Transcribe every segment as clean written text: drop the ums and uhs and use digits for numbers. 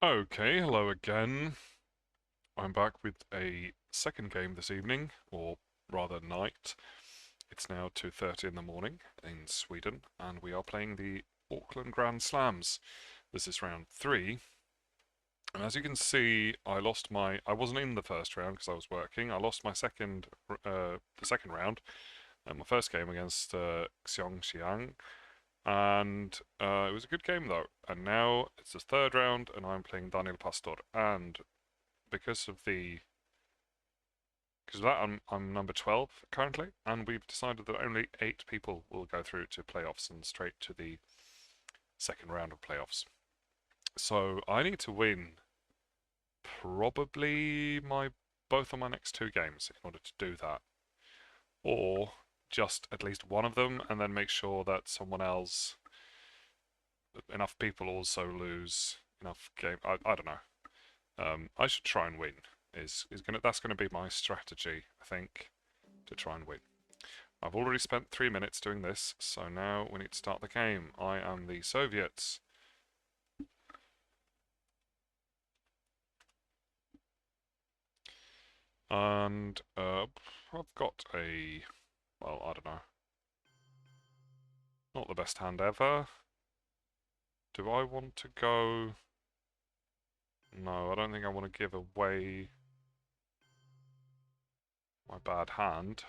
Okay, hello again. I'm back with a second game this evening, or rather night. It's now 2:30 in the morning in Sweden, and we are playing the Auckland Grand Slams. This is round three, and as you can see, I wasn't in the first round because I was working. I lost the second round, my first game against Xiang, and it was a good game though. And now it's the third round, and I'm playing Daniel Pastor, and because of the because of that, I'm number 12 currently, and we've decided that only 8 people will go through to playoffs and straight to the second round of playoffs. So I need to win probably my both of my next 2 games in order to do that, or just at least one of them, and then make sure that enough people also lose enough game. I don't know. I should try and win. That's gonna be my strategy, I think, to try and win. I've already spent 3 minutes doing this, so now we need to start the game. I am the Soviets. And I've got well, I don't know, not the best hand ever. Do I want to go? No, I don't think I want to give away my bad hand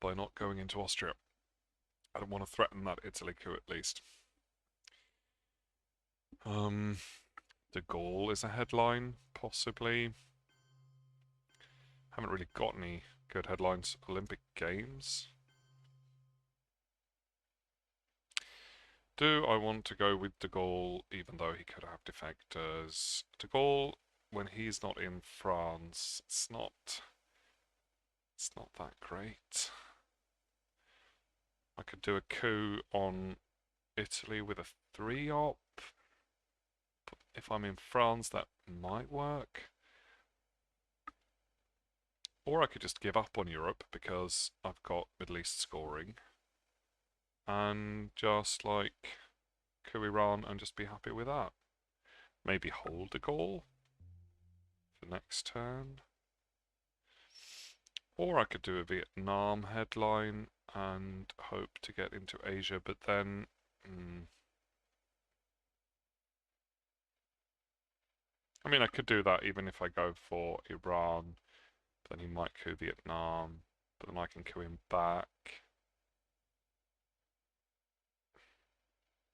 by not going into Austria. I don't want to threaten that Italy coup at least. Um, De Gaulle is a headline, possibly. Haven't really got any good headlines. Olympic Games. Do I want to go with De Gaulle, even though he could have defectors? De Gaulle, when he's not in France, it's not that great. I could do a coup on Italy with a 3-op. If I'm in France, that might work. Or I could just give up on Europe because I've got Middle East scoring. And just like coup Iran and just be happy with that. Maybe hold De Gaulle for next turn. Or I could do a Vietnam headline and hope to get into Asia, but then I mean, I could do that even if I go for Iran, then he might coup Vietnam, but then I can coup him back.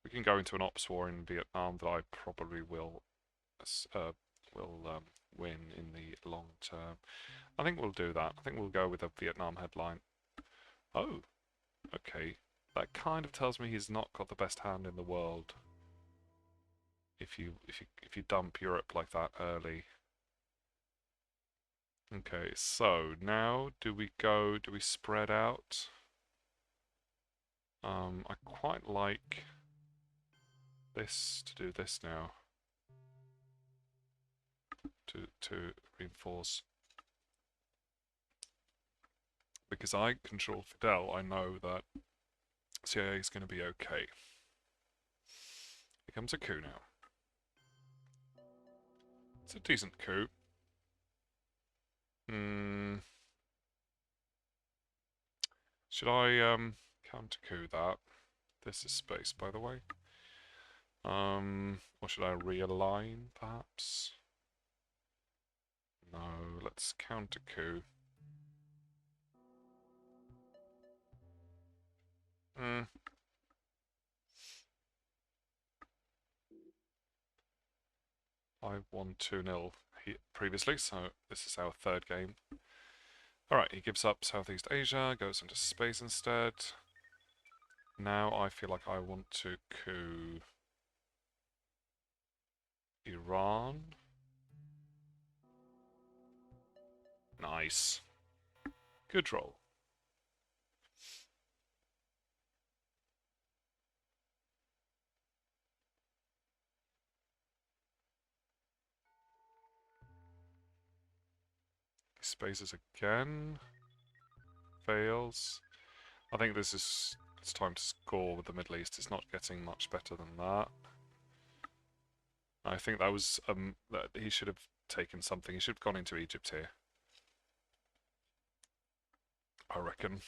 We can go into an ops war in Vietnam that I probably uh, will win in the long term. I think we'll do that. I think we'll go with a Vietnam headline. Oh, okay. That kind of tells me he's not got the best hand in the world. If you dump Europe like that early. Okay, so now do we spread out? I quite like this to do this now to reinforce because I control Fidel. I know that CIA is going to be okay. Here comes a coup now. It's a decent coup. Should I counter coup that? This is space, by the way. Or should I realign, perhaps? No, let's counter coup. Hmm. 5-1, 2-0 previously, so this is our third game. Alright, he gives up Southeast Asia, goes into space instead. Now I feel like I want to coup Iran. Nice. Good roll. Spaces again. Fails. I think this is It's time to score with the Middle East. It's not getting much better than that. I think that was that he should have taken something. He should have gone into Egypt here, I reckon.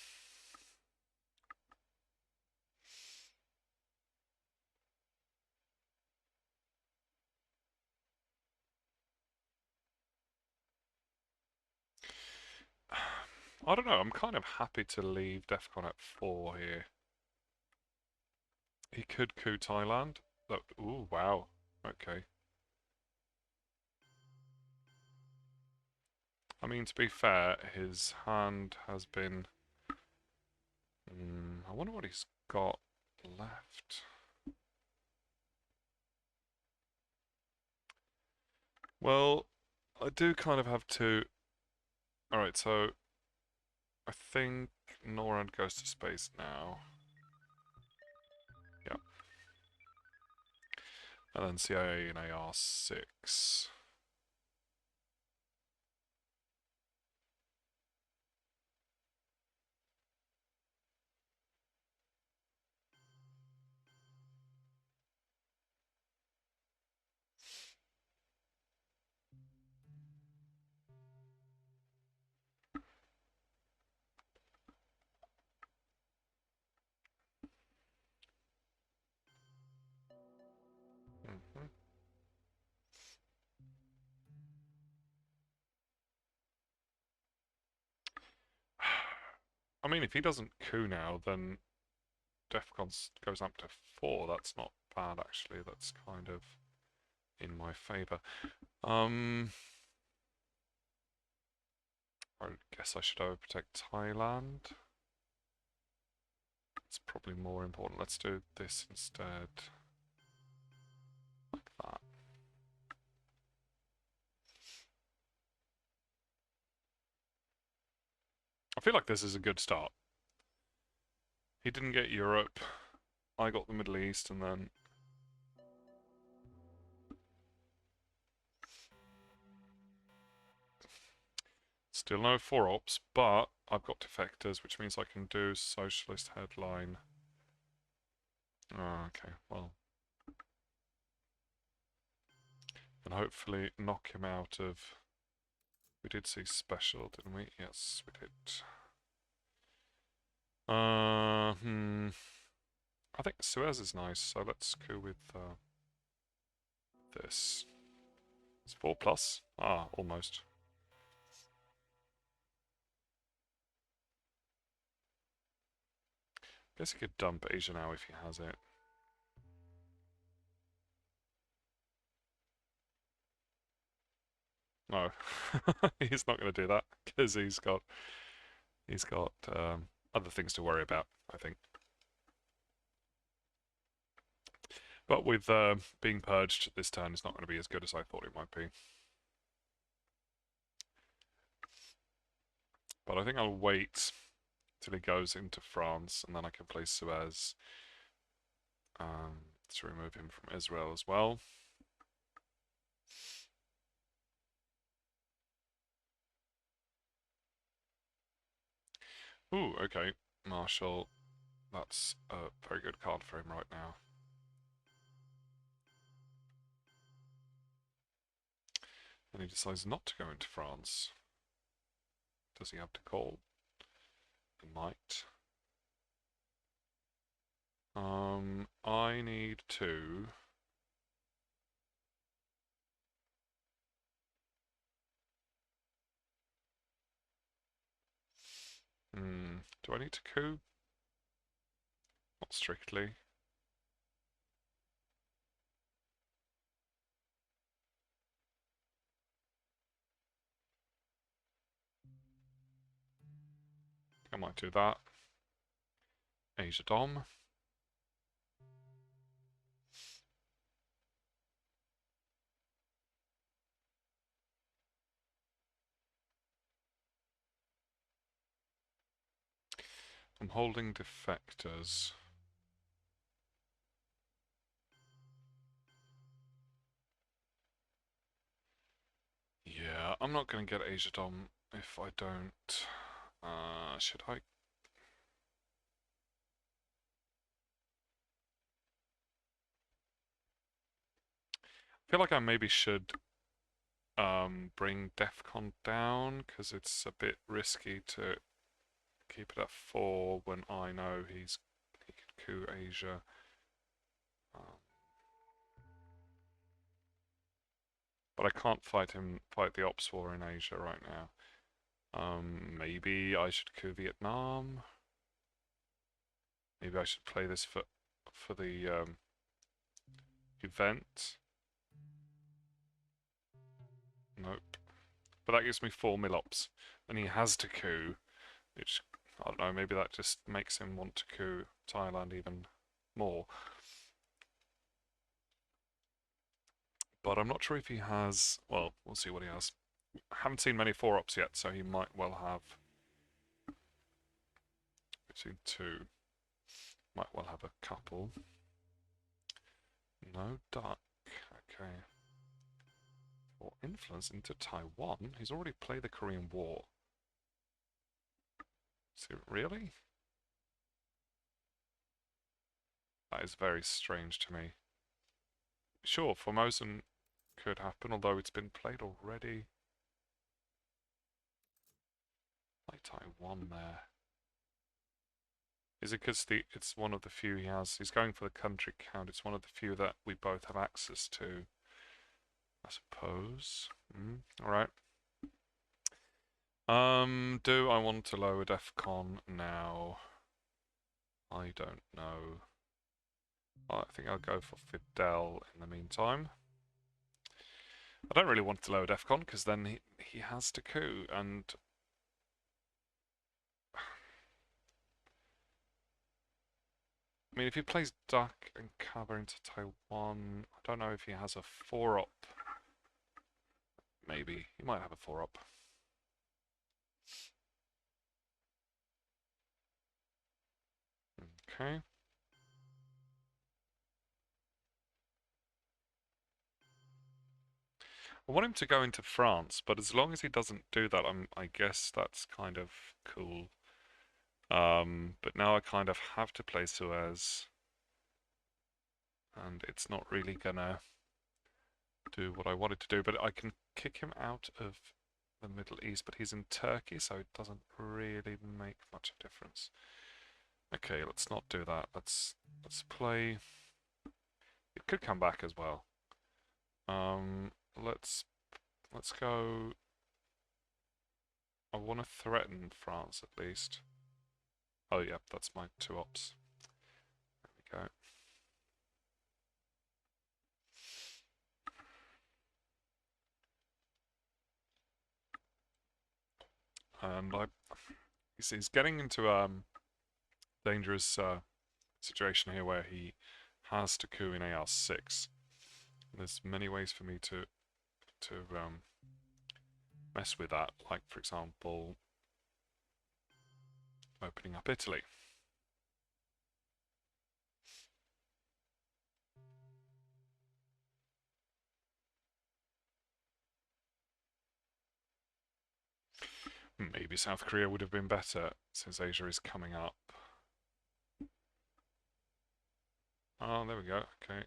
I don't know. I'm kind of happy to leave Defcon at 4 here. He could coup Thailand. But, ooh, wow. Okay. I mean, to be fair, his hand has been... I wonder what he's got left. Well, I do kind of have to... Alright, so I think Norand goes to space now. Yeah. And then CIA and AR6. I mean, if he doesn't coup now, then Defcon goes up to 4. That's not bad, actually. That's kind of in my favour. I guess I should overprotect Thailand. It's probably more important. Let's do this instead. Like that. I feel like this is a good start. He didn't get Europe. I got the Middle East, and then... Still no 4-ops, but I've got defectors, which means I can do socialist headline. Oh, okay, well. And hopefully knock him out of... We did see special, didn't we? Yes, we did. I think Suez is nice, so let's go with this. It's 4 plus. Ah, almost. Guess he could dump Asia now if he has it. No, he's not going to do that because he's got other things to worry about, I think. But with being purged this turn, it's not going to be as good as I thought it might be. But I think I'll wait till he goes into France, and then I can play Suez to remove him from Israel as well. Ooh, okay. Marshall, that's a very good card for him right now. And he decides not to go into France. Does he have to call? He might. I need to... do I need to coup? Not strictly. I might do that. Asia Dom. I'm holding defectors. Yeah, I'm not going to get Asia Dom if I don't. Should I? feel like I maybe should bring DEFCON down because it's a bit risky to keep it at 4 when I know he could coup Asia. Um, but I can't fight the ops war in Asia right now. Maybe I should coup Vietnam. Maybe I should play this for the event. Nope. But that gives me 4 mil-ops, and he has to coup, which, I don't know, maybe that just makes him want to coup Thailand even more. But I'm not sure if he has, well, we'll see what he has. I haven't seen many 4-ops yet, so he might well have between 2. Might well have a couple. No duck. Okay. For influence into Taiwan? He's already played the Korean War. So, really? That is very strange to me. Sure, Formosan could happen, although it's been played already. Like Taiwan there. Is it because it's one of the few he has? He's going for the country count. It's one of the few that we both have access to, I suppose. Alright. Do I want to lower DEFCON now? I don't know. I think I'll go for Fidel in the meantime. I don't really want to lower DEFCON because then he has to coup, and I mean, if he plays Duck and cover into Taiwan, I don't know if he has a 4-op. Maybe. He might have a 4-op. Okay. I want him to go into France, but as long as he doesn't do that, I guess that's kind of cool. But now I kind of have to play Suez, and it's not really gonna do what I wanted to do, but I can kick him out of the Middle East, but he's in Turkey, so it doesn't really make much of a difference. Okay, let's not do that. Let's play. It could come back as well. Let's go. I want to threaten France at least. Oh yeah, that's my 2-ops. There we go. And he's getting into dangerous situation here where he has to coup in AR6. There's many ways for me to mess with that, like for example opening up Italy. Maybe South Korea would have been better since Asia is coming up. Oh, there we go. Okay.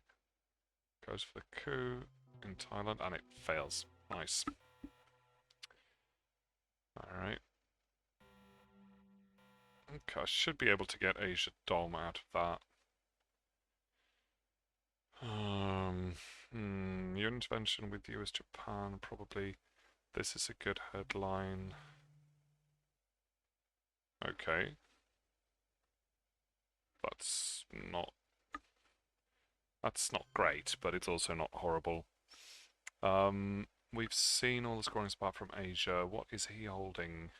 Goes for the coup in Thailand and it fails. Nice. Alright. Okay, I should be able to get Asia Dom out of that. Your intervention with US Japan, probably. This is a good headline. Okay. That's not great, but it's also not horrible. We've seen all the scoring apart from Asia. What is he holding?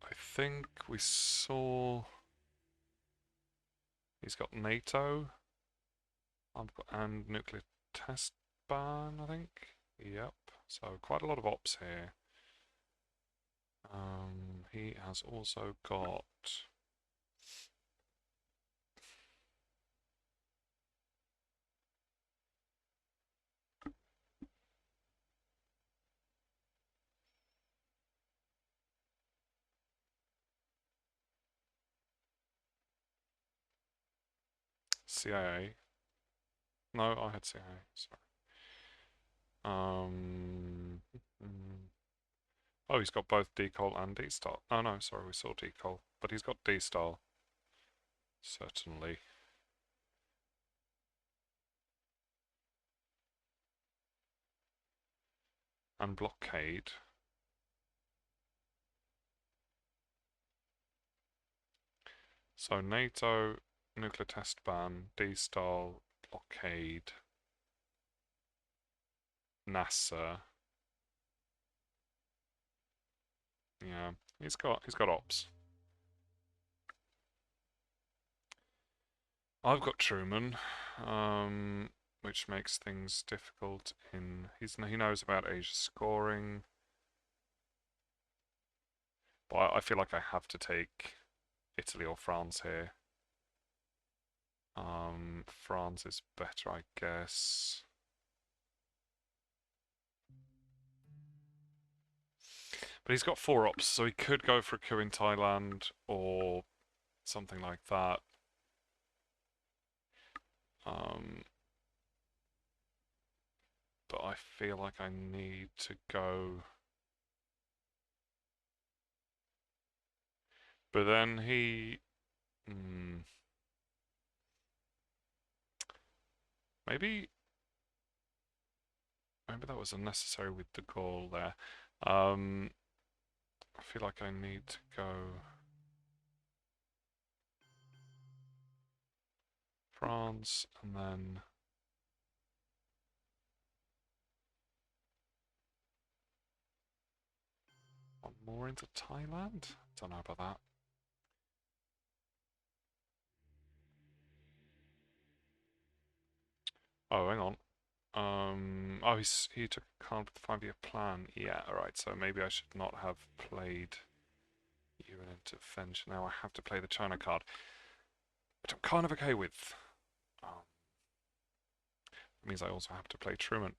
I think we saw he's got NATO. And nuclear test ban, I think. Yep. So quite a lot of ops here. He has also got CIA. No, I had CIA. Sorry. Oh, he's got both decol and D-style. Oh no, sorry, we saw decol, but he's got D-style. Certainly. And blockade. So NATO, nuclear test ban, D-style, blockade, NASA. Yeah, he's got ops. I've got Truman, which makes things difficult. He knows about Asia scoring, but I feel like I have to take Italy or France here. France is better, I guess. But he's got 4 ops, so he could go for a coup in Thailand or something like that. But I feel like I need to go. But then maybe that was unnecessary with the goal there. I feel like I need to go France and then one more into Thailand. Don't know about that. Oh, hang on. Oh, he took a card with the 5-year plan. Yeah, alright, so maybe I should not have played UN intervention. Now I have to play the China card, which I'm kind of okay with. It means I also have to play Truman.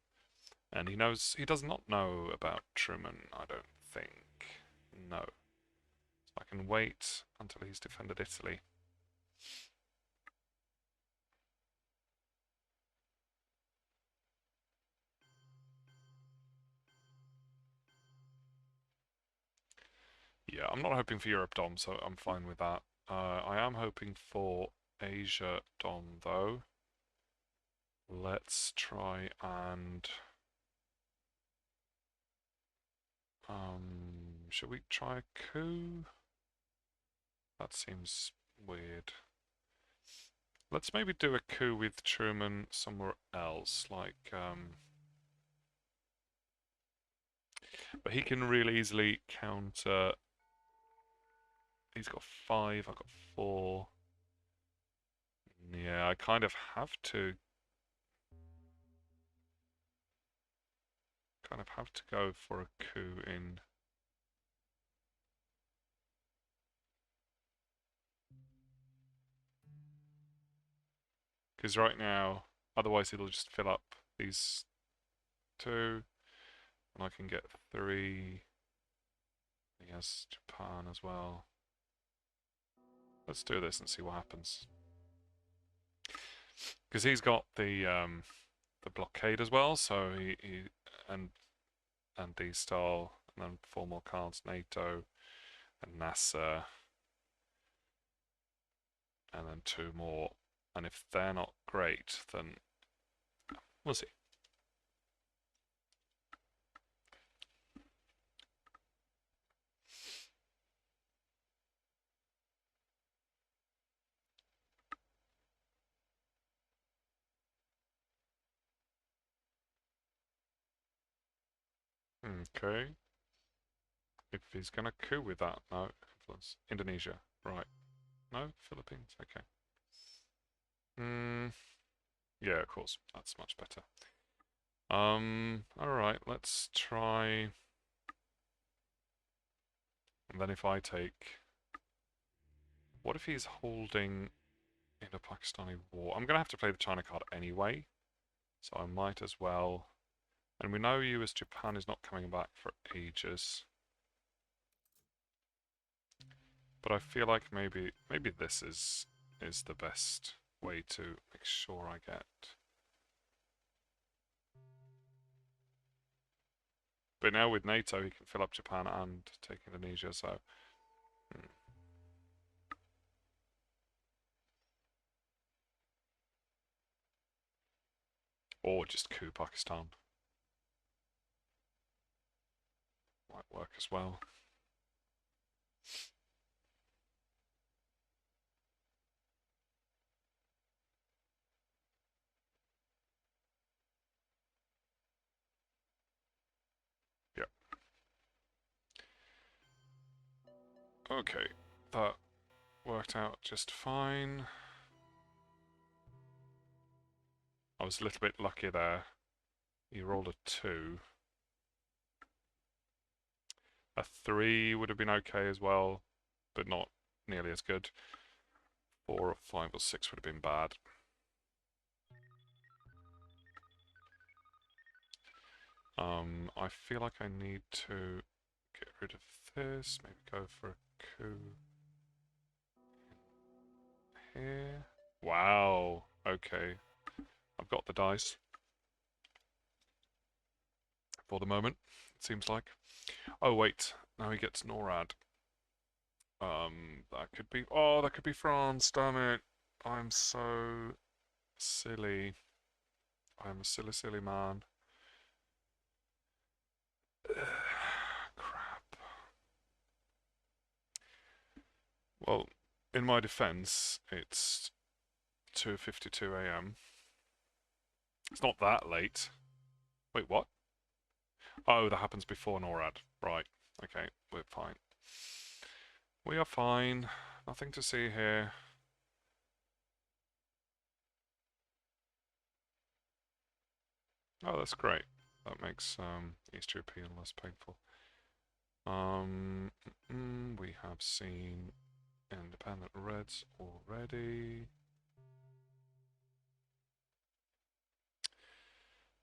And he does not know about Truman, I don't think. No. So I can wait until he's defended Italy. Yeah, I'm not hoping for Europe Dom, so I'm fine with that. I am hoping for Asia Dom, though. Let's try and... should we try a coup? That seems weird. Let's maybe do a coup with Truman somewhere else, like, but he can really easily counter. He's got 5, I've got 4. Yeah, I kind of have to go for a coup in. Because right now, otherwise it'll just fill up these 2, and I can get 3. He has Japan as well. Let's do this and see what happens. Because he's got the blockade as well, so he and D-style, and then 4 more cards, NATO and NASA, and then 2 more. And if they're not great, then we'll see. Okay. If he's gonna coup with that, no, influence. Indonesia, right. No, Philippines, okay. Yeah, of course, that's much better. Alright, let's try. And then if I take... What if he's holding in a Pakistani war? I'm gonna have to play the China card anyway, so I might as well. And we know US Japan is not coming back for ages. But I feel like maybe this is the best way to make sure I get. But now with NATO, he can fill up Japan and take Indonesia, so. Or just coup Pakistan. Might work as well. Yep. Okay, that worked out just fine. I was a little bit lucky there. He rolled a 2. A 3 would have been okay as well, but not nearly as good. 4 or 5 or 6 would have been bad. I feel like I need to get rid of this, maybe go for a coup here. Wow, okay. I've got the dice. For the moment, it seems like. Oh wait, now he gets NORAD. That could be, oh, that could be France, damn it. I'm so silly. I'm a silly, silly man. Crap. Well, in my defense, it's 2:52 a.m. It's not that late. Wait, what? Oh, that happens before NORAD. Right. Okay, we're fine. We are fine. Nothing to see here. Oh, that's great. That makes East European less painful. We have seen independent Reds already.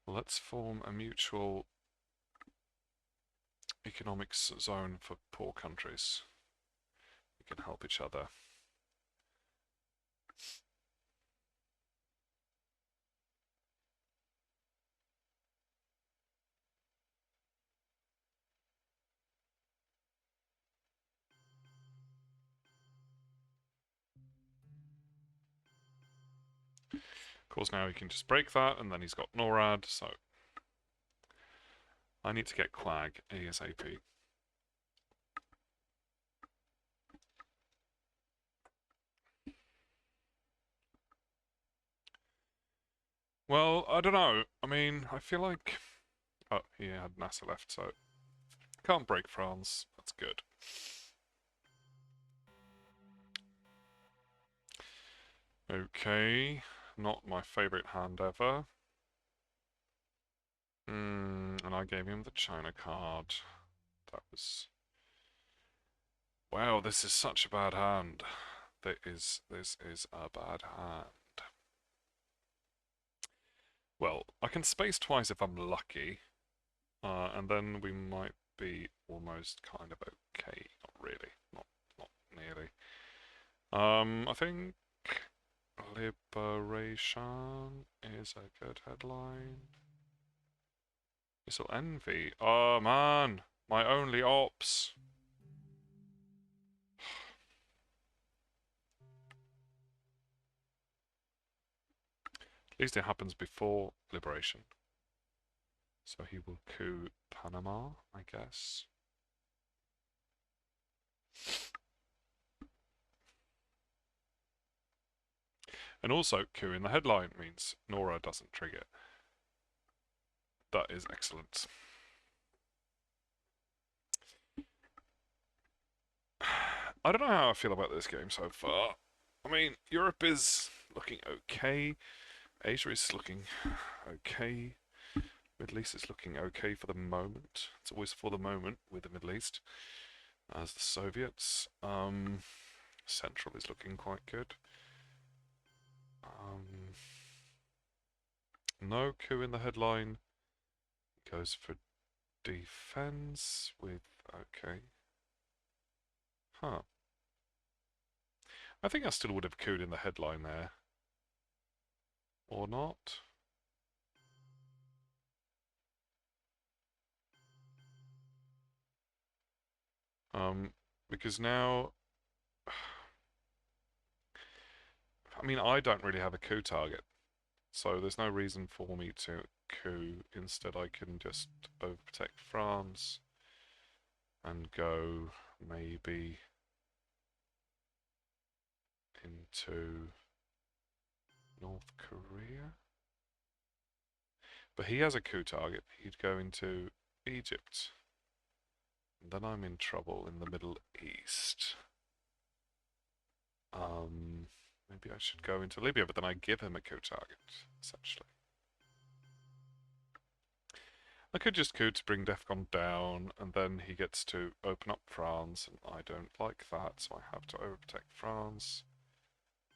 Let's form a mutual economics zone for poor countries. We can help each other. Of course, now he can just break that, and then he's got NORAD, so I need to get Quag ASAP. Well, I don't know. I mean, I feel like... Oh, he had NASA left, so... Can't break France. That's good. Okay. Not my favourite hand ever. And I gave him the China card. That was... Wow, this is such a bad hand. This is a bad hand. Well, I can space twice if I'm lucky. And then we might be almost kind of okay. Not really. Not nearly. I think Liberation is a good headline. Missile Envy. Oh man, my only ops. At least it happens before Liberation. So he will coup Panama, I guess. And also, coup in the headline means Nora doesn't trigger. That is excellent. I don't know how I feel about this game so far. I mean, Europe is looking okay. Asia is looking okay. Middle East is looking okay for the moment. It's always for the moment with the Middle East. As the Soviets. Central is looking quite good. No coup in the headline. Goes for defense with... Okay. Huh. I think I still would have cooed in the headline there. Or not. Because now, I mean, I don't really have a coup target, so there's no reason for me to coup. Instead, I can just overprotect France and go maybe into North Korea. But he has a coup target. He'd go into Egypt. And then I'm in trouble in the Middle East. Maybe I should go into Libya, but then I give him a coup target, essentially. I could just coup to bring DEFCON down, and then he gets to open up France, and I don't like that, so I have to overprotect France.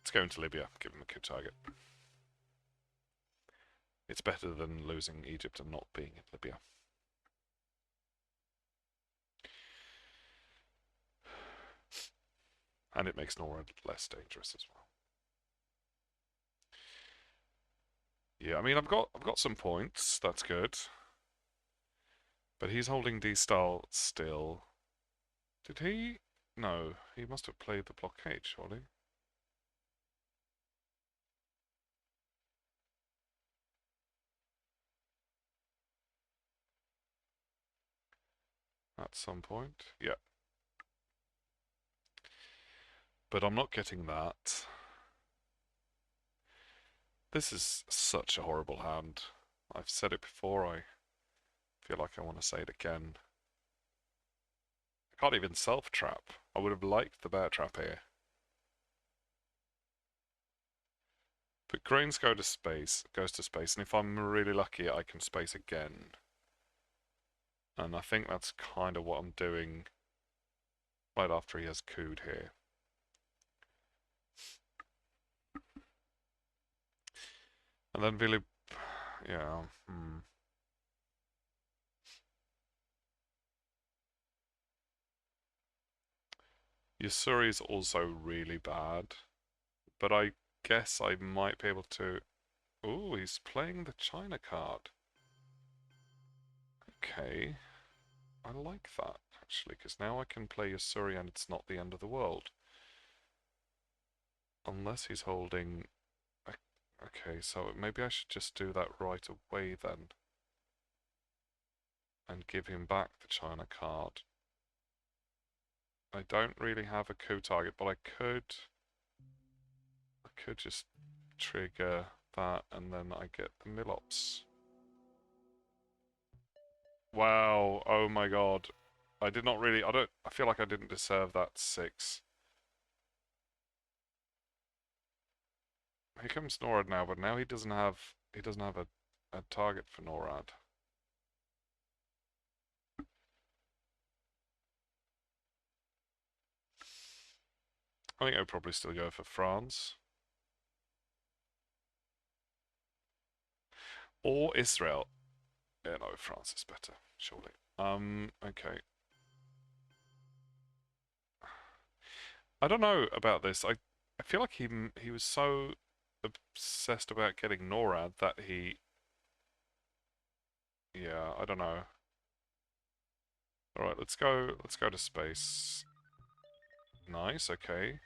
Let's go into Libya, give him a coup target. It's better than losing Egypt and not being in Libya. And it makes Nora less dangerous as well. Yeah, I mean I've got some points, that's good. But he's holding D-Style still. Did he? No, he must have played the blockade, surely. At some point, yeah. But I'm not getting that. This is such a horrible hand. I've said it before, I feel like I want to say it again. I can't even self-trap. I would have liked the bear trap here. But grains goes to space, and if I'm really lucky, I can space again. And I think that's kind of what I'm doing right after he has cooed here. And then Vili... yeah, Yasuri is also really bad, but I guess I might be able to... Ooh, he's playing the China card. Okay, I like that, actually, because now I can play Yasuri and it's not the end of the world. Unless he's holding... Okay, so maybe I should just do that right away then. And give him back the China card. I don't really have a coup target, but I could just trigger that and then I get the Millops. Wow, oh my god. I did not really, I feel like I didn't deserve that 6. Here comes NORAD now, but now he doesn't have a target for NORAD. I think I would probably still go for France. Or Israel. Yeah, no, France is better, surely. Okay. I don't know about this. I feel like he was so obsessed about getting NORAD that he... Yeah, I don't know. Alright, let's go to space. Nice, okay.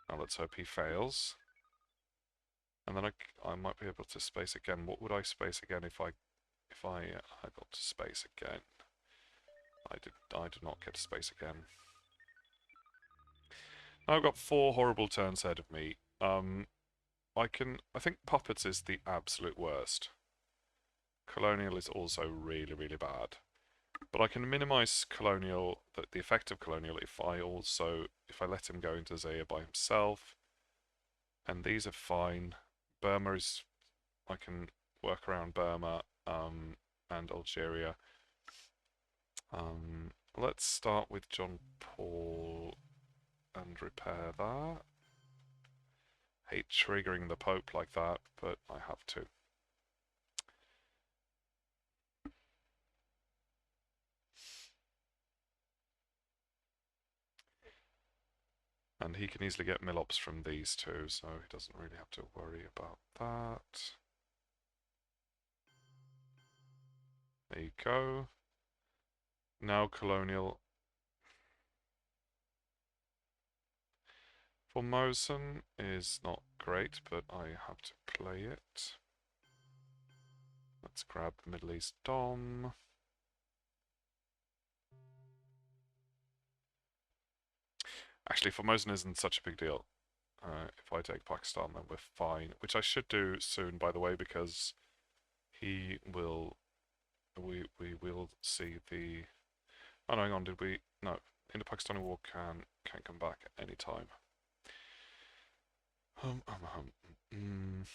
Now let's hope he fails. And then I might be able to space again. What would I space again if I got to space again? I did not get to space again. Now I've got 4 horrible turns ahead of me. I think Puppets is the absolute worst. Colonial is also really, really bad. But I can minimize Colonial, the effect of Colonial, if I let him go into Zaire by himself. And these are fine. Burma is, I can work around Burma and Algeria. Let's start with John Paul and repair that. Hate triggering the Pope like that, but I have to. And he can easily get Millops from these two, so he doesn't really have to worry about that. There you go. Now colonial. Formosan is not great, but I have to play it. Let's grab Middle East Dom. Actually, Formosan isn't such a big deal. If I take Pakistan, then we're fine. Which I should do soon, by the way, because he will. We will see the. Oh no, hang on. Did we? No. Indo-Pakistani War can come back at any time. Mm.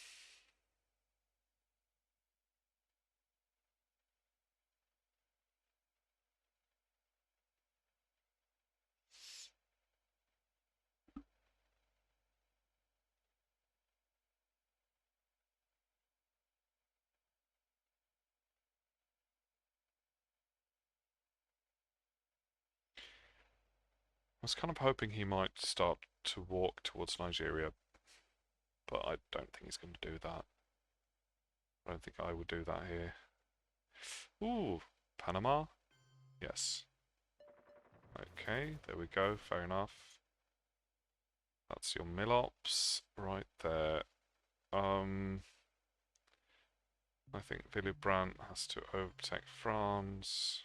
I was kind of hoping he might start to walk towards Nigeria, but I don't think he's going to do that. I don't think I would do that here. Ooh, Panama? Yes. Okay, there we go, fair enough. That's your Milops right there. I think Willy Brandt has to overtake France.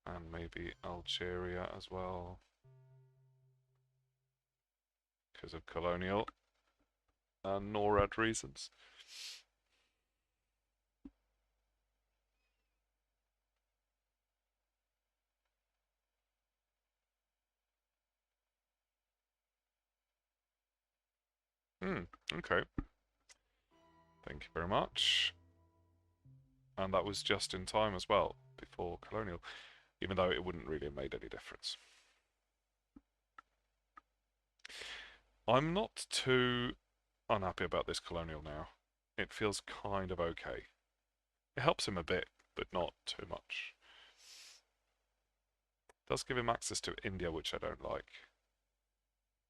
And maybe Algeria as well. Because of colonial and NORAD reasons. Okay. Thank you very much. And that was just in time as well, before colonial, even though it wouldn't really have made any difference. I'm not too unhappy about this colonial now. It feels kind of okay. It helps him a bit, but not too much. It does give him access to India, which I don't like.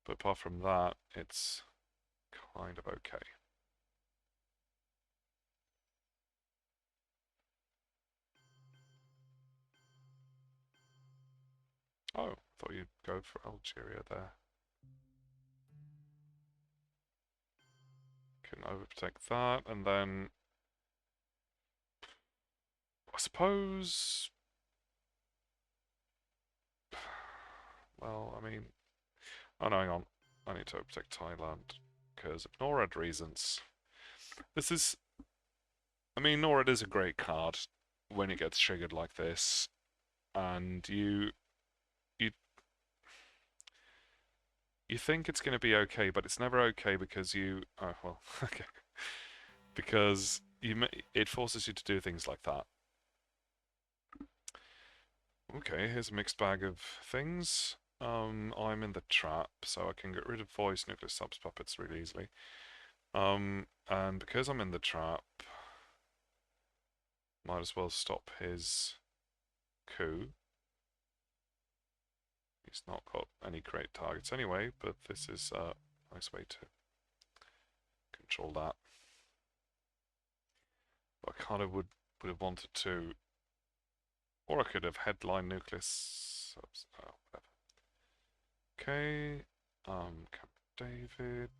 But apart from that, it's kind of okay. Oh, I thought you'd go for Algeria there. Can overprotect that, and then I suppose. Well, I mean, oh no, hang on. I need to overprotect Thailand because of NORAD reasons. This is, I mean, NORAD is a great card when it gets triggered like this, and you you think it's going to be okay, but it's never okay because you. Oh well, okay. Because it forces you to do things like that. Okay, here's a mixed bag of things. I'm in the trap, so I can get rid of voice nuclear subs puppets really easily. And because I'm in the trap, might as well stop his coup. He's not got any great targets anyway, but this is a nice way to control that. I kind of would have wanted to, or I could have headline nucleus subs. Oh, whatever. Okay, Camp David.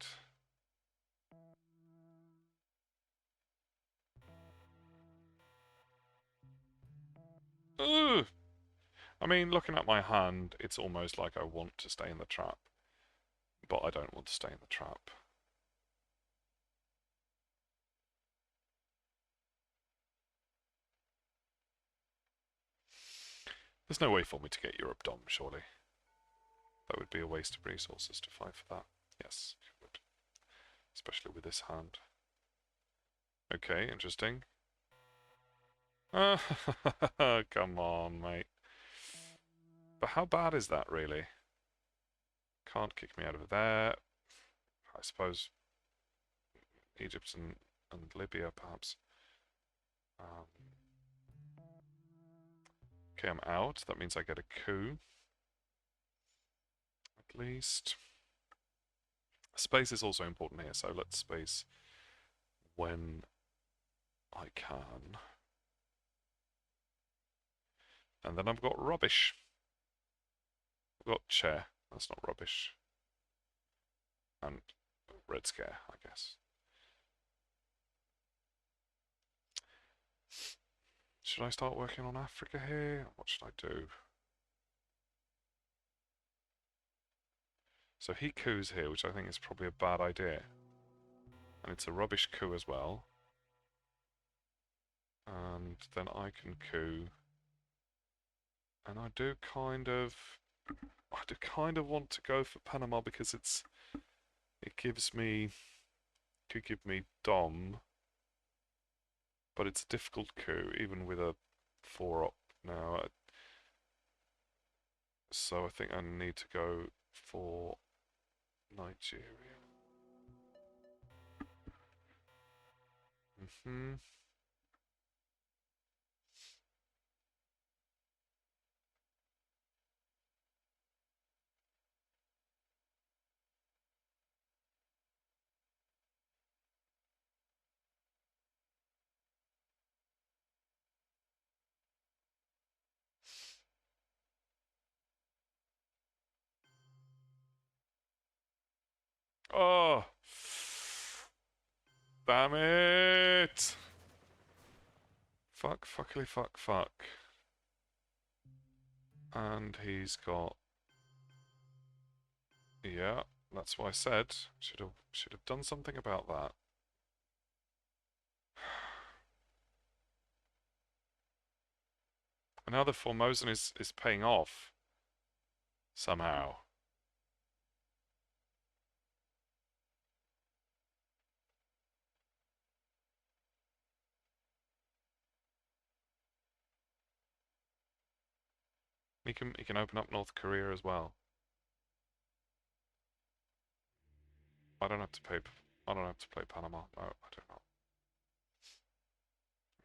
Ugh! I mean, looking at my hand, it's almost like I want to stay in the trap. But I don't want to stay in the trap. There's no way for me to get Europe Dom, surely. That would be a waste of resources to fight for that. Yes, it would. Especially with this hand. Okay, interesting. Come on, mate. But how bad is that, really? Can't kick me out of there. I suppose Egypt and Libya, perhaps. Okay, I'm out. That means I get a coup. At least. Space is also important here, so let's space when I can. And then I've got rubbish. I've got chair. That's not rubbish. And red scare, I guess. Should I start working on Africa here? What should I do? So he coups here, which I think is probably a bad idea. And it's a rubbish coup as well. And then I can coup. And I do kind of want to go for Panama because it could give me Dom, but it's a difficult coup even with a 4-op now. So I think I need to go for Nigeria. Oh, damn it! Fuck, fuckily fuck, fuck. And he's got... Yeah, that's what I said. Should have done something about that. And now the Formosan is paying off. Somehow. He can open up North Korea as well. I don't have to play Panama. No, I do not.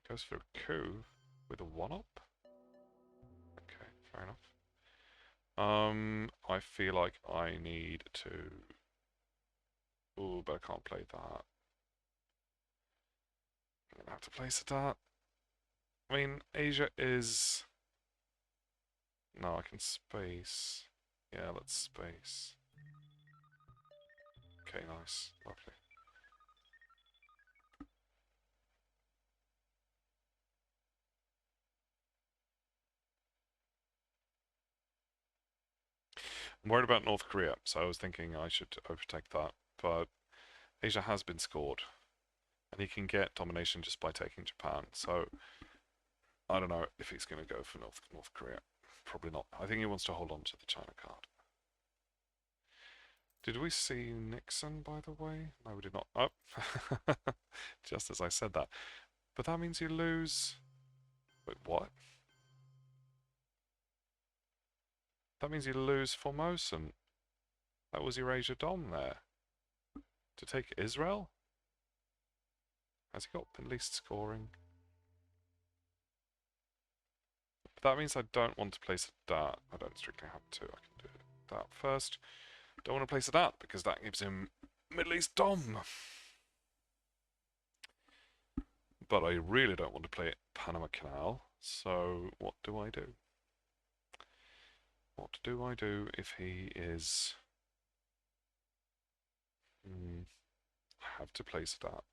Goes for a coup with a 1-up? Okay, fair enough. I feel like I need to... Ooh, but I can't play that. I'm gonna have to place a dart. I mean, Asia is... No, I can space. Yeah, let's space. Okay, nice. Lovely. I'm worried about North Korea, so I was thinking I should overtake that. But Asia has been scored, and he can get domination just by taking Japan. So I don't know if he's going to go for North Korea. Probably not. I think he wants to hold on to the China card. Did we see Nixon, by the way? No, we did not. Oh, just as I said that. But that means you lose... Wait, what? That means you lose Formosan. That was Eurasia Dom there. To take Israel? Has he got the least scoring? But that means I don't want to place a dart. I don't strictly have to. I can do that first. Don't want to place a dart because that gives him Middle East Dom. But I really don't want to play Panama Canal. So what do I do? What do I do if he is... I have to place a dart.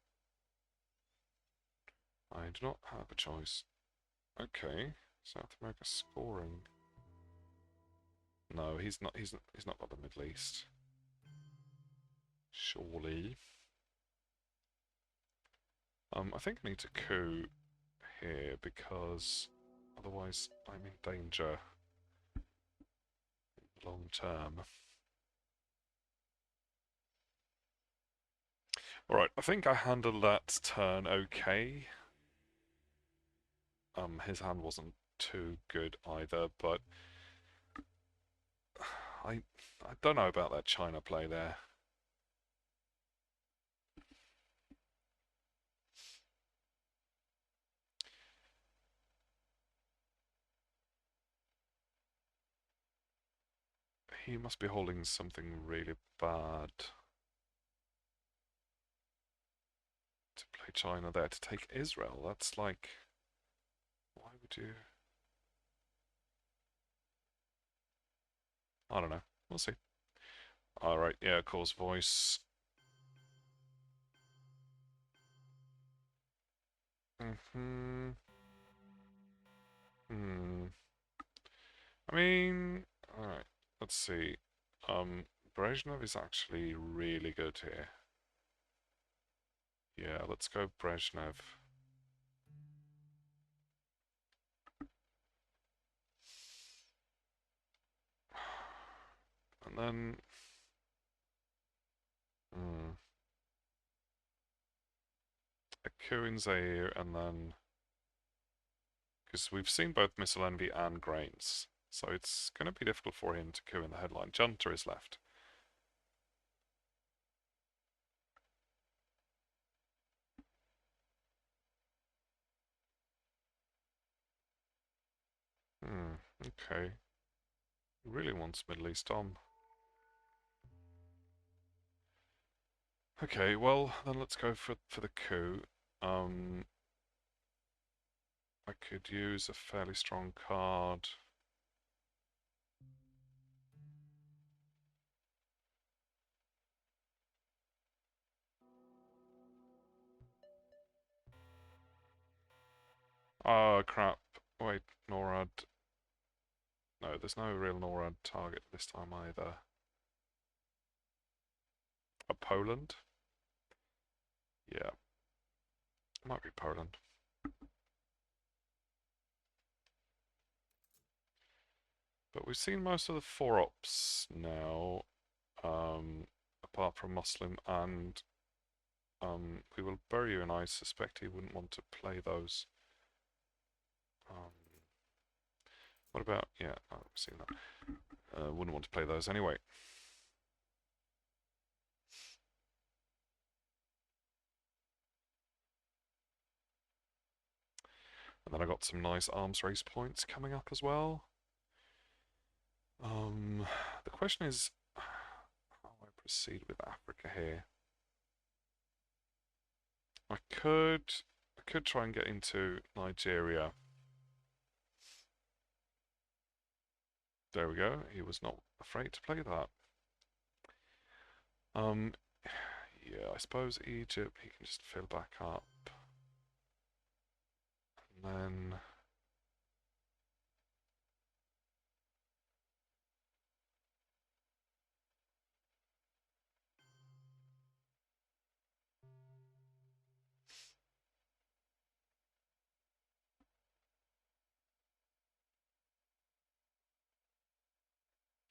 I do not have a choice. Okay, South America scoring. No, he's not. He's not got the Middle East. Surely. I think I need to coup here because otherwise I'm in danger long term. Alright, I think I handled that turn okay. His hand wasn't too good either, but I don't know about that China play there. He must be holding something really bad to play China there to take Israel. That's like, why would you? I don't know. We'll see. Alright, yeah, cause voice. Hmm. Hmm. I mean, alright, let's see. Brezhnev is actually really good here. Yeah, let's go Brezhnev. And then... Hmm. A coup in Zaire, and then... Because we've seen both Missile Envy and Grains, so it's going to be difficult for him to coup in the headline. Junta is left. Okay. He really wants Middle East on. Okay, well, then let's go for the coup. I could use a fairly strong card. Oh, crap. Wait, NORAD. No, there's no real NORAD target this time either. Poland? Yeah, might be Poland. But we've seen most of the 4-ops now, apart from Muslim, and we will bury you, and I suspect he wouldn't want to play those. What about, yeah, I've seen that. Wouldn't want to play those anyway. And then I got some nice arms race points coming up as well. The question is, how I proceed with Africa here. I could try and get into Nigeria. There we go. He was not afraid to play that. Yeah, I suppose Egypt, he can just fill back up. And then...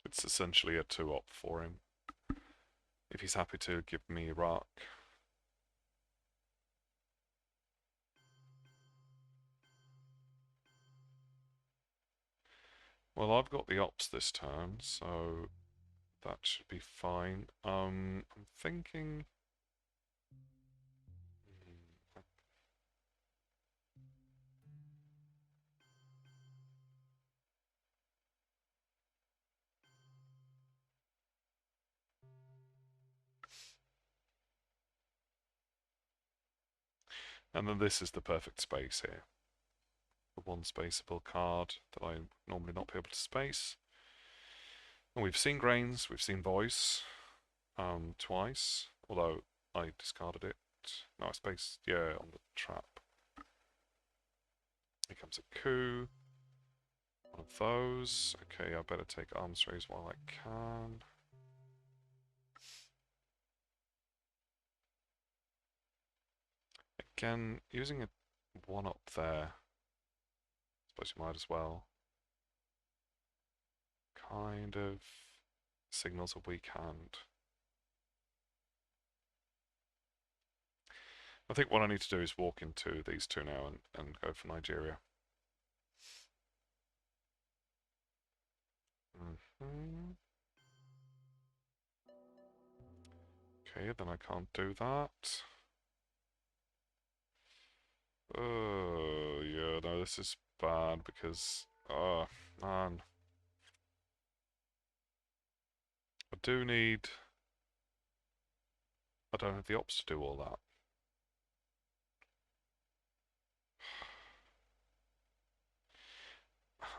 It's essentially a 2-op for him. If he's happy to give me Iraq. Well, I've got the ops this turn, so that should be fine. I'm thinking... And then this is the perfect space here. The one spaceable card that I normally not be able to space. And we've seen Grains, we've seen Voice twice, although I discarded it. No, I spaced, yeah, on the trap. Here comes a coup. One of those. Okay, I better take arms raise while I can. Again, using a 1-up there. Suppose you might as well. Kind of signals a weak hand. I think what I need to do is walk into these two now and go for Nigeria. Okay, then I can't do that. Oh, yeah, no, this is bad because, oh, man. I do need... I don't have the ops to do all that.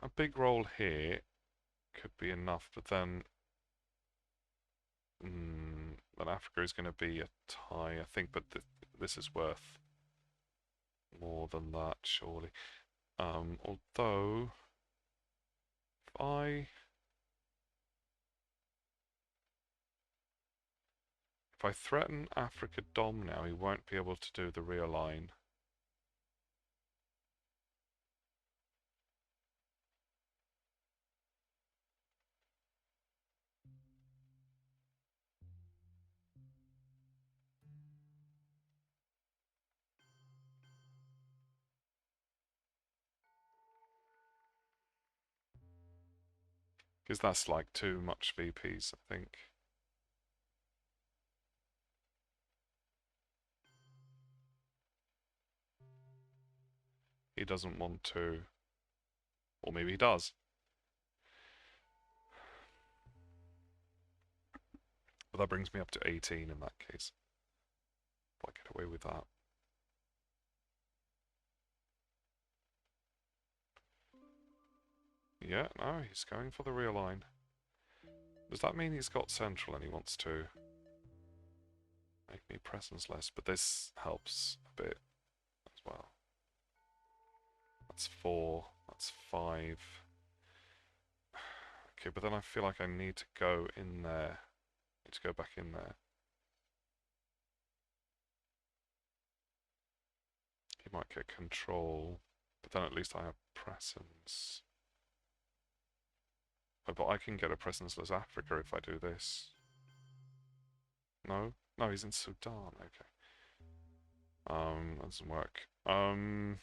A big role here could be enough, but then Africa is going to be a tie, I think, but this is worth more than that, surely. Although, if I threaten Africa Dom now, he won't be able to do the realign. Because that's like too much VPs, I think. He doesn't want to. Or maybe he does. But that brings me up to 18 in that case. If I get away with that. Yeah, no, he's going for the realign. Does that mean he's got central and he wants to make me presence less? But this helps a bit as well. That's 4. That's 5. Okay, but then I feel like I need to go in there. I need to go back in there. He might get control, but then at least I have presence. Oh, but I can get a presence-less Africa if I do this. No? No, he's in Sudan, okay. That doesn't work. Now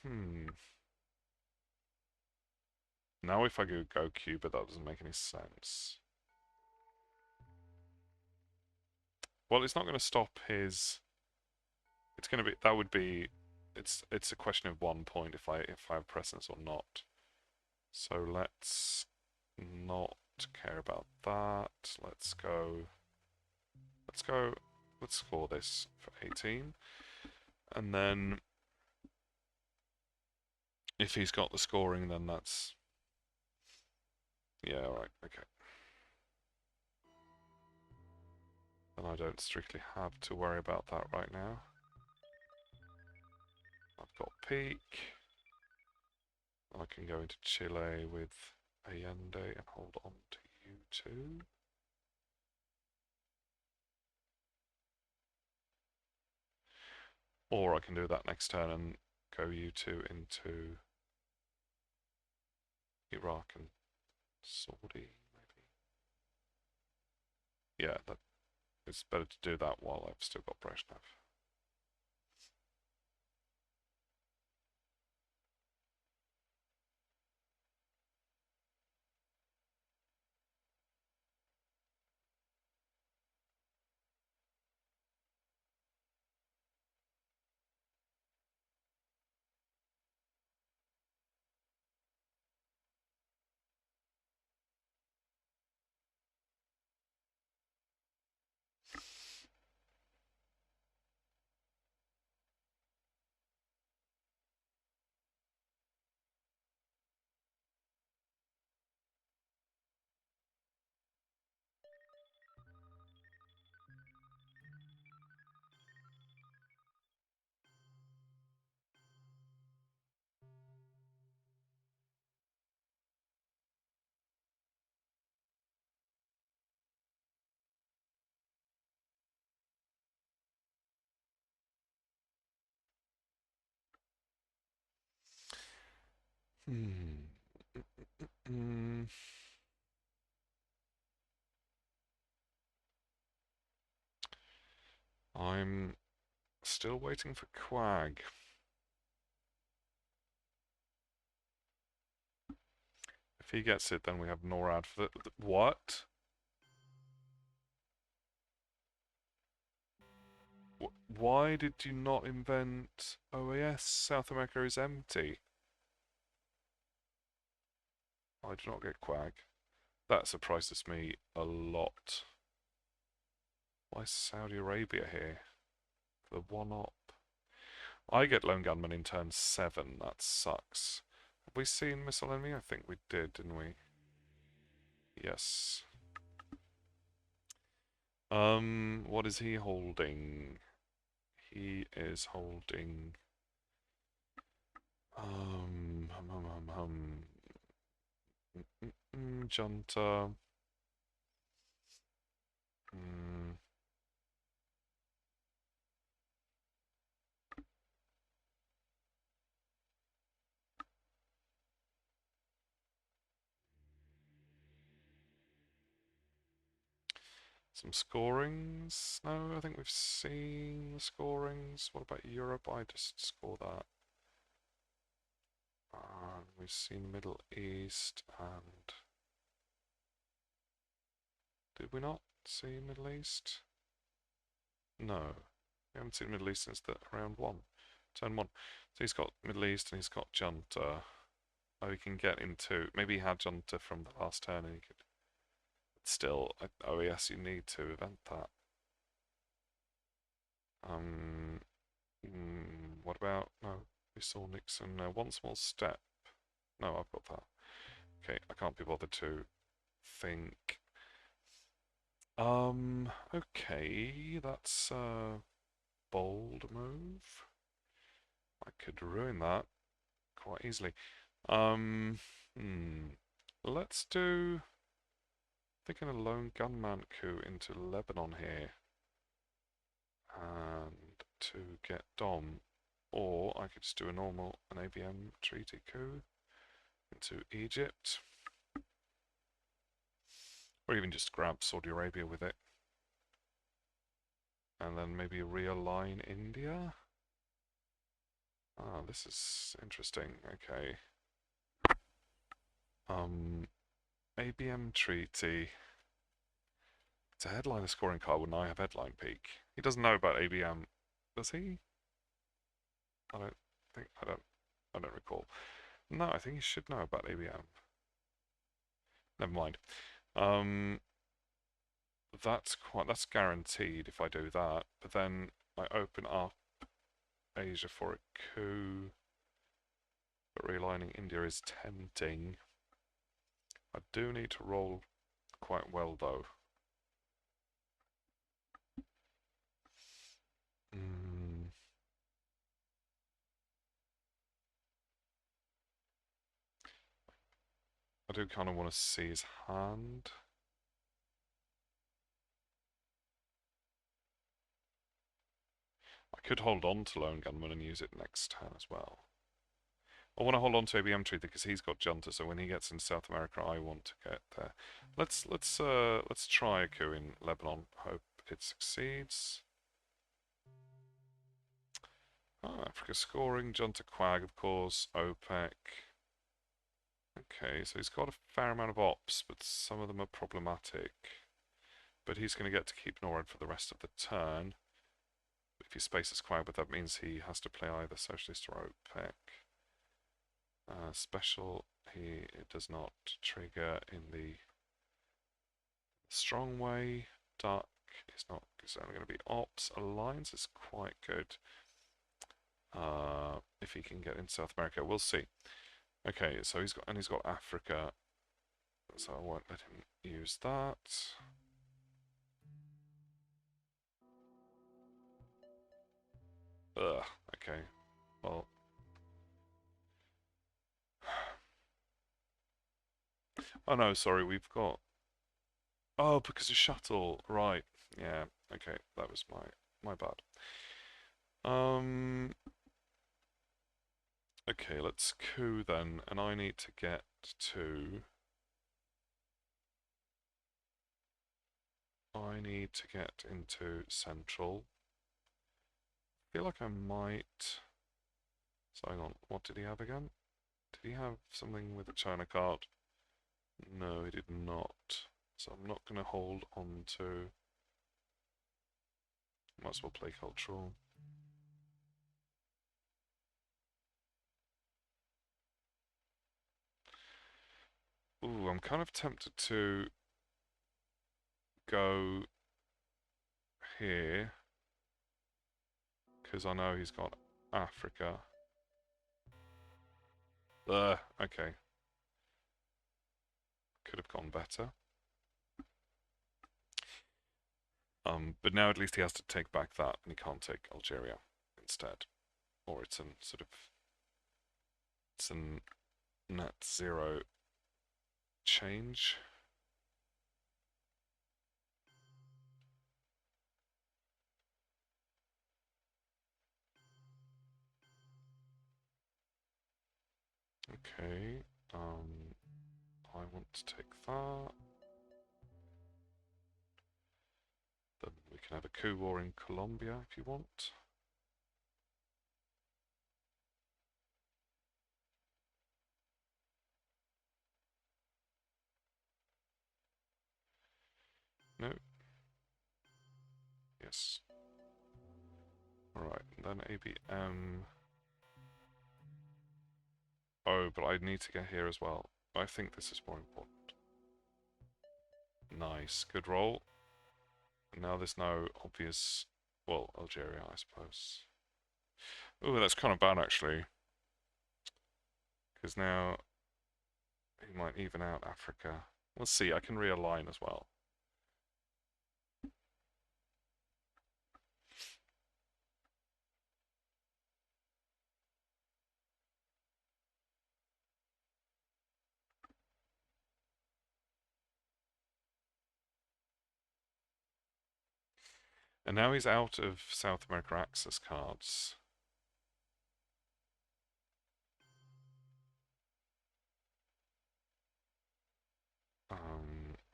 if I go Cuba, that doesn't make any sense. Well, it's not going to stop his... It's going to be... That would be... It's a question of 1 point if I have presence or not. So let's not care about that. Let's score this for 18. And then if he's got the scoring, then that's... Yeah, alright, okay. Then I don't strictly have to worry about that right now. I've got peak. I can go into Chile with Allende and hold on to you two. Or I can do that next turn and go U2 into Iraq and Saudi, maybe. Yeah, it's better to do that while I've still got Brezhnev. I'm still waiting for Quag. If he gets it, then we have NORAD for the what? Why did you not invent OAS? South America is empty. I do not get Quag. That surprises me a lot. Why is Saudi Arabia here? The one-up. I get Lone Gunman in turn 7. That sucks. Have we seen Missile Enemy? I think we did, didn't we? Yes. What is he holding? He is holding hum, hum, hum, hum. Junta. Mm. Some scorings? No, I think we've seen the scorings. What about Europe? I just score that. We've seen Middle East and... Did we not see Middle East? No. We haven't seen Middle East since the round one. Turn one. So he's got Middle East and he's got Junta. Oh, he can get into... Maybe he had Junta from the last turn and he could... Still, oh yes, you need to event that. What about... No, we saw Nixon. One small step. No, I've got that. Okay, I can't be bothered to think. Okay, that's a bold move. I could ruin that quite easily. Let's do... Thinking a lone gunman coup into Lebanon here. And to get Dom. Or I could just do an ABM treaty coup into Egypt. Or even just grab Saudi Arabia with it. And then maybe realign India. Ah, this is interesting. Okay. ABM treaty. It's a headliner scoring card when I have headline peak. He doesn't know about ABM, does he? I don't recall. No, I think he should know about ABM. Never mind. That's guaranteed if I do that. But then I open up Asia for a coup. But realigning India is tempting. I do need to roll quite well though. I do kind of want to see his hand. I could hold on to Lone Gunman and use it next turn as well. I want to hold on to ABM Tree because he's got Junta, so when he gets in South America, I want to get there. Let's try a coup in Lebanon. Hope it succeeds. Oh, Africa scoring, Junta Quag, of course, OPEC. Okay, so he's got a fair amount of ops, but some of them are problematic. But he's going to get to keep NORAD for the rest of the turn. If he spaces Quag, but that means he has to play either Socialist or OPEC. Special, it does not trigger in the strong way. Duck is not. It's only going to be ops. Alliance is quite good. If he can get in South America, we'll see. Okay, so he's got Africa, so I won't let him use that. Ugh. Okay. Well. Oh no, sorry, we've got... Oh, because of shuttle, right. Yeah, okay, that was my bad. Okay, let's coup then, and I need to get to... I need to get into Central. I feel like I might... So hang on, what did he have again? Did he have something with a China card? No, he did not. So I'm not going to hold on to... Might as well play cultural. Ooh, I'm kind of tempted to go here because I know he's got Africa. Okay. Could have gone better. But now at least he has to take back that, and he can't take Algeria instead. Or it's an sort of it's an net zero change. Okay, I want to take that. Then we can have a coup war in Colombia if you want. No? Yes. Alright, then ABM. Oh, but I need to get here as well. I think this is more important. Nice, good roll. Now there's no obvious... Well, Algeria, I suppose. Oh, that's kind of bad, actually. Because now he might even out Africa. Let's see, I can realign as well. And now he's out of South America access cards.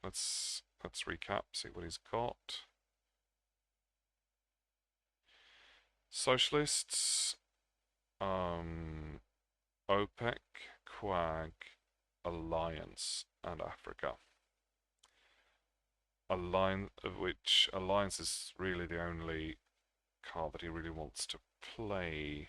Let's recap, see what he's got. Socialists, OPEC, Quag, Alliance, and Africa. Alliance is really the only card that he really wants to play.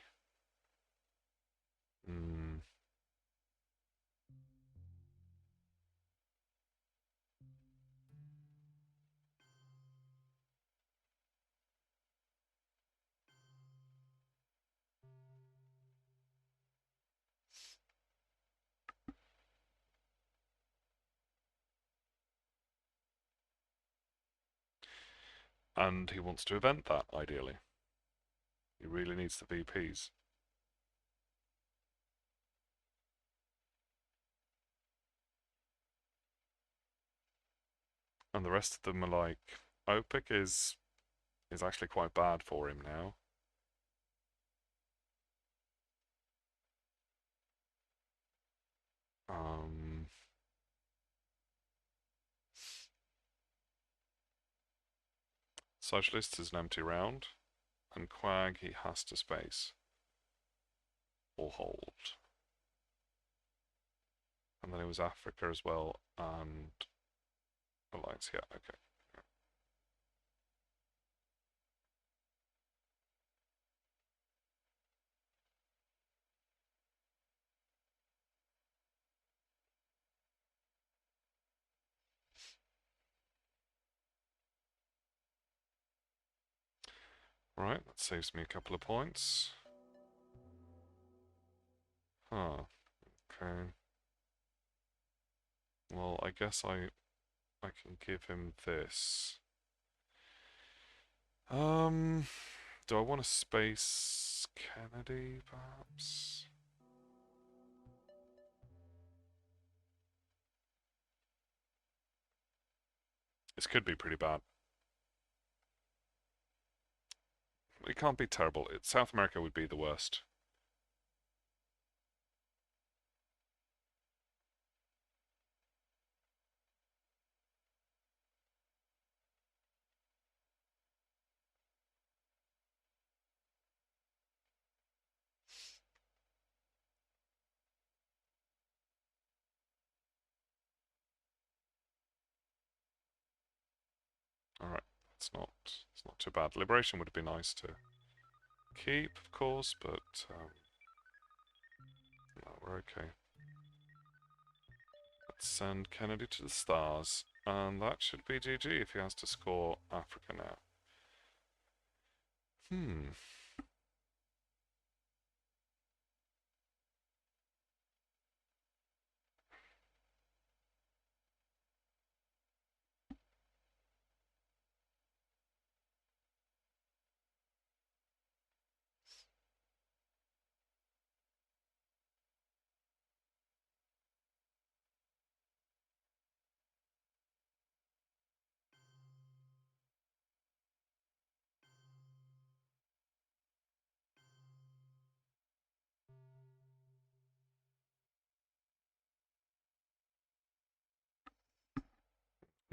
And he wants to event that, ideally. He really needs the VPs. And the rest of them are like, OPEC is actually quite bad for him now. Socialist is an empty round, and Quag he has to space or hold. And then it was Africa as well, and Alliance, yeah, okay. Right, that saves me a couple of points. Huh, okay. Well, I guess I can give him this. Do I want to space Kennedy, perhaps? This could be pretty bad. It can't be terrible. South America would be the worst. Alright, it's not too bad. Liberation would be nice to keep, of course, but no, we're okay. Let's send Kennedy to the stars, and that should be GG if he has to score Africa now.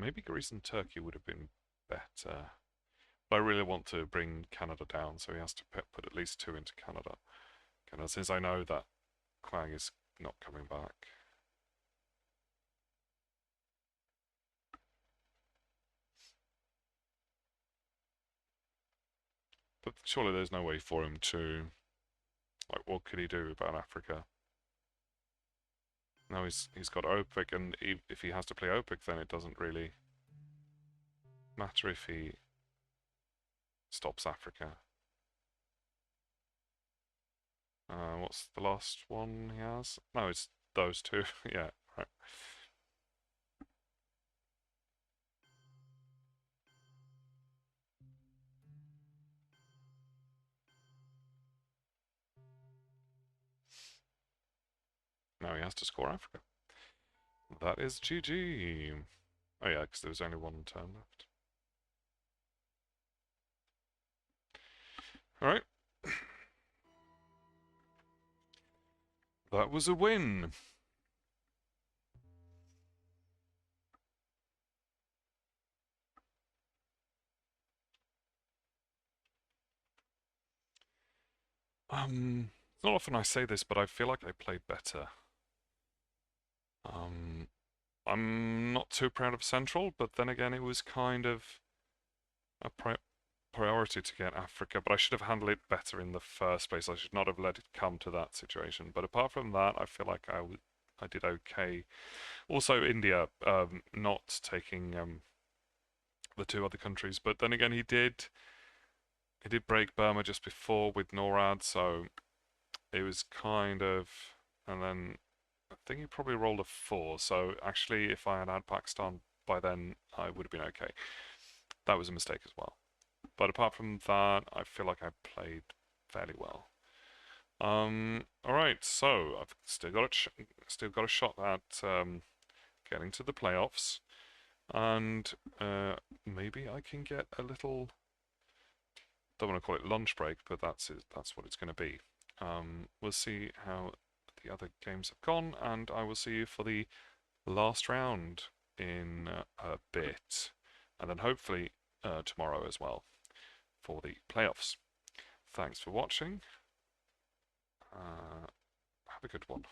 maybe Greece and Turkey would have been better. But I really want to bring Canada down, so he has to put at least 2 into Canada. Since I know that Quang is not coming back. But surely there's no way for him to... Like, what could he do about Africa? Now he's got OPEC, and if he has to play OPEC, then it doesn't really matter if he stops Africa. What's the last one he has? No, it's those two. Yeah, right. Now he has to score Africa. That is GG. Oh yeah, because there was only 1 turn left. Alright. That was a win. It's not often I say this, but I feel like I played better. I'm not too proud of Central, but then again, it was kind of a priority to get Africa, but I should have handled it better in the first place. I should not have let it come to that situation. But apart from that, I feel like I did okay. Also, India, not taking the 2 other countries, but then again, he did break Burma just before with NORAD, so it was kind of, and then I think he probably rolled a 4. So actually, if I had Pakistan by then, I would have been okay. That was a mistake as well. But apart from that, I feel like I played fairly well. All right, so I've still got a shot at getting to the playoffs, and maybe I can get a little. Don't want to call it lunch break, but that's it. That's what it's going to be. We'll see how the other games have gone, and I will see you for the last round in a bit, and then hopefully tomorrow as well for the playoffs. Thanks for watching. Have a good one.